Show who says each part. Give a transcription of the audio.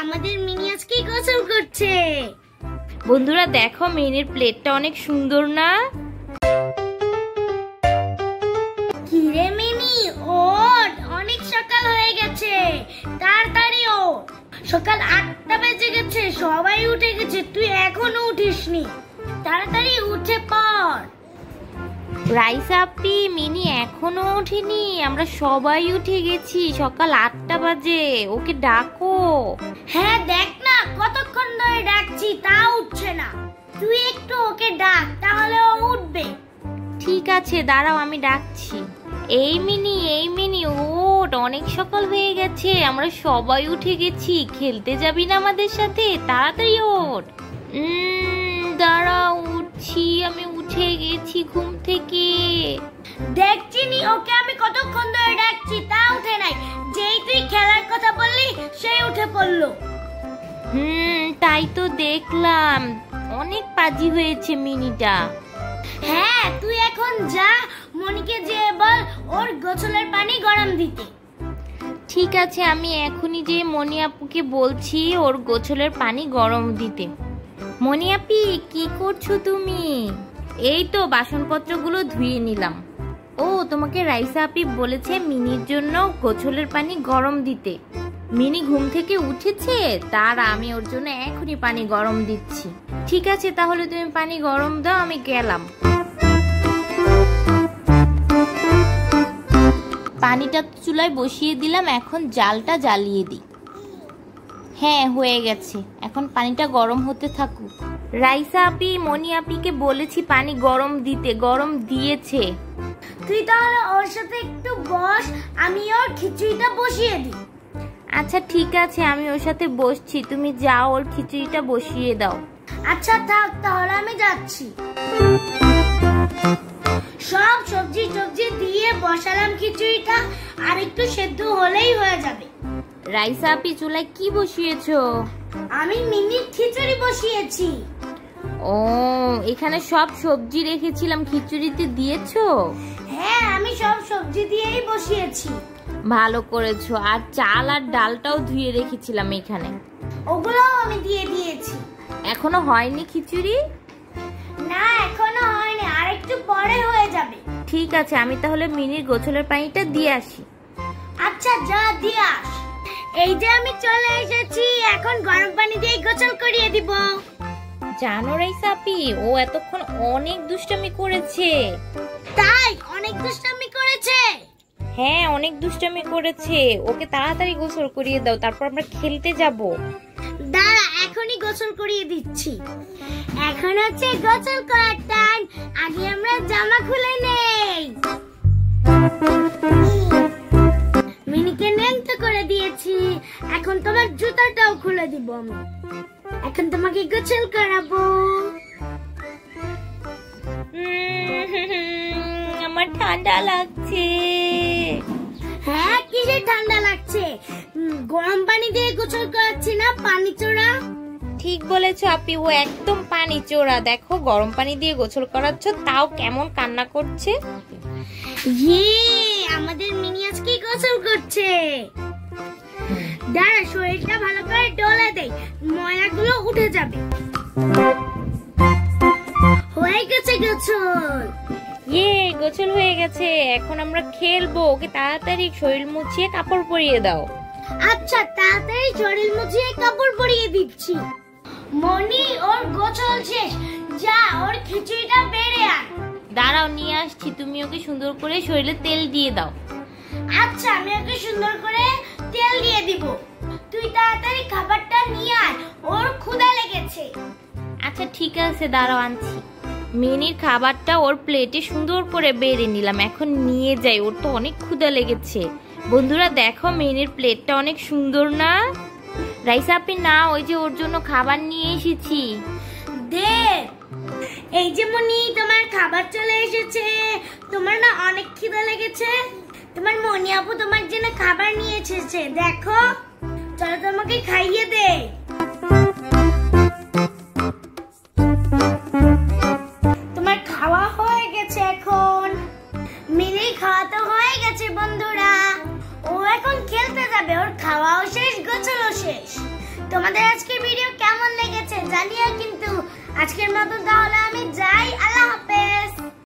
Speaker 1: আমাদের মিনি আজকে গোসল করছে।
Speaker 2: বন্ধুরা দেখো, মিনির প্লেটটা অনেক সুন্দর না?
Speaker 1: কিরে মিনি, ওঠ, অনেক সকাল হয়ে গেছে, তাড়াতাড়ি ওঠ। সকাল 8টা বেজে গেছে, সবাই উঠে গেছে, তুই এখনো উঠিসনি। তাড়াতাড়ি উঠে পড়।
Speaker 2: রাইসা আপি, মিনি এখনো ওঠেনি, আমরা সবাই উঠে গেছি, সকাল 8টা বাজে, ওকে ডাকো।
Speaker 1: হ্যাঁ দেখ না, কতক্ষণ ধরে ডাকছি তাও উঠছে না। তুই একটু ওকে ডাক, তাহলে ও উঠবে।
Speaker 2: ঠিক আছে, দাঁড়াও, আমি ডাকছি। এই মিনি ওঠ, অনেক সকাল হয়ে গেছে, আমরা সবাই উঠে গেছি, খেলতে যাবি না আমাদের সাথে? তাড়াতাড়ি ওঠ। দাঁড়াও, উঠছি, আমি উঠে গেছি ঘুম থেকে।
Speaker 1: দেখছি নি, ওকে আমি কতক্ষণ ধরে ডাকছি তা উঠে নাই। যেই তুই খেলার কথা বললি সেই উঠে পড়লো।
Speaker 2: তাই তো দেখলাম, অনেক পাজি হয়েছে মিনিটা।
Speaker 1: হ্যাঁ, তুই এখন যা, মনিকে যে বল ওর গোসলের পানি গরম দিতে।
Speaker 2: ঠিক আছে, আমি এখনই যে মনি আপুকে বলছি ওর গোসলের পানি গরম দিতে। মনি আপি, কি করছো তুমি? এই তো বাসনপত্রগুলো ধুয়ে নিলাম। ও, তোমাকে রাইসা আপি বলেছে মিনির জন্য গোসলের পানি গরম দিতে। মিনি ঘুম থেকে উঠেছে, তার আমি ওর জন্য এখনই পানি গরম দিচ্ছি। ঠিক আছে, তাহলে তুমি পানি গরম দাও, আমি গেলাম। পানিটা চুলায় বসিয়ে দিলাম, এখন জালটা জ্বালিয়ে দিই। হ্যাঁ, হয়ে গেছে, এখন পানিটা গরম হতে থাকুক। রাইসা আপি, মনি আপিকে বলেছি পানি গরম দিতে, গরম দিয়েছে।
Speaker 1: তুই তাহলে ওর সাথে একটু বস, আমি ওর খিচুড়িটা বসিয়ে দিই।
Speaker 2: আচ্ছা ঠিক আছে, আমি ওর সাথে বসছি, তুমি যাও ওর খিচুড়িটা বসিয়ে দাও।
Speaker 1: আচ্ছা থাক, তাহলে আমি যাচ্ছি। সব সবজি দিয়ে বসালাম খিচুড়িটা, আর একটু সেদ্ধ হলেই হয়ে যাবে।
Speaker 2: রাইসা আপি, চুলায় কি বসিয়েছো?
Speaker 1: আমি মিনির খিচুড়ি বসিয়েছি।
Speaker 2: ও, এখানে সব সবজি রেখেছিলাম, খিচুড়িতে দিয়েছো?
Speaker 1: হ্যাঁ, আমি সব সবজি দিয়েই বসিয়েছি।
Speaker 2: ভালো করেছো, আর চাল আর ডালটাও ধুয়ে রেখেছিলাম এখানে,
Speaker 1: ওগুলোও আমি দিয়ে দিয়েছি।
Speaker 2: এখনো হয়নি খিচুড়ি?
Speaker 1: না, এখনো হয়নি, আর একটু পরে হয়ে যাবে।
Speaker 2: ঠিক আছে, আমি তাহলে মিনির গোসলের পানিটা দিয়ে আসি।
Speaker 1: আচ্ছা যা, দিয়ে আস। এই যে আমি চলে এসেছি, এখন গরম পানি দিয়ে গোসল করিয়ে দিব।
Speaker 2: জানো রাইসা আপি, ও এতক্ষণ অনেক দুষ্টামি করেছে।
Speaker 1: তাই? অনেক দুষ্টামি করেছে?
Speaker 2: হ্যাঁ, অনেক দুষ্টামি করেছে, ওকে তাড়াতাড়ি গোসল করিয়ে দাও, তারপর আমরা খেলতে যাব।
Speaker 1: দাঁড়া, এখনই গোসল করিয়ে দিচ্ছি। এখন হচ্ছে গোসল করার টাইম, আগে আমরা জামা খুলে নেই। মিনিকে ন্যাংটো করে দিয়েছি, এখন তোমার জুতাটাও খুলে দিব আমি। এখন তোমাকে গোসল করাবো।
Speaker 2: আমার ঠান্ডা লাগছে।
Speaker 1: হ্যাঁ, কিসের ঠান্ডা লাগছে? গরম পানি দিয়ে গোসল করাচ্ছি না, পানি চোরা।
Speaker 2: ঠিক বলেছো আপি, ও একদম পানি চোরা। দেখো, গরম পানি দিয়ে গোসল করাচ্ছ, তাও কেমন কান্না করছে।
Speaker 1: আমাদের মিনি আজকে গোসল করছে। দাঁড়া, শরীরটা ভালো করে ডলে দেই, ময়লাগুলো উঠে যাবে। হয়ে গেছে গোসল।
Speaker 2: গোসল হয়ে গেছে, এখন আমরা খেলবো। ওকে তাড়াতাড়ি শরীর মুছিয়ে কাপড় পরিয়ে দাও।
Speaker 1: আচ্ছা, তাড়াতাড়ি শরীর মুছিয়ে কাপড় পরিয়ে দিচ্ছি। মনি, ওর গোসল শেষ, যা ওর খিচুড়িটা বেড়ে আন।
Speaker 2: দাঁড়াও, নিয়ে আসছি, তুমি ওকে সুন্দর করে শরীরে তেল দিয়ে দাও।
Speaker 1: আচ্ছা, আমি ওকে সুন্দর করে তেল দিয়ে দিব। তুই তাড়াতাড়ি খাবারটা নিয়ে আয়, ওর ক্ষুধা লেগেছে।
Speaker 2: আচ্ছা ঠিক আছে, দাঁড়াও, আনছি। মিনির খাবারটা ওর প্লেটে সুন্দর করে বেড়ে নিলাম, এখন নিয়ে যাই, ওর তো অনেক ক্ষুধা লেগেছে। বন্ধুরা দেখো, মিনির প্লেটটা অনেক সুন্দর না? রাইসা আপনি না, ওই যে ওর জন্য খাবার নিয়ে এসেছি।
Speaker 1: দে। এই যে মনি, তোমার খাবার চলে এসেছে। তোমার না অনেক খিদা লেগেছে, তোমার মনি আপু তোমার জন্য খাবার নিয়ে এসেছে, দেখো। চলো তোমাকে খাইয়ে দে। তোমার খাওয়া হয়ে গেছে এখন। মিনি খাওয়া তো হয়ে গেছে বন্ধুরা, ও এখন খেলতে যাবে, ওর খাওয়াও শেষ, গোসলও শেষ। তোমাদের আজকের ভিডিও কেমন লেগেছে জানিও কিন্তু। আজকের মতো তাহলে আমি যাই। আল্লাহ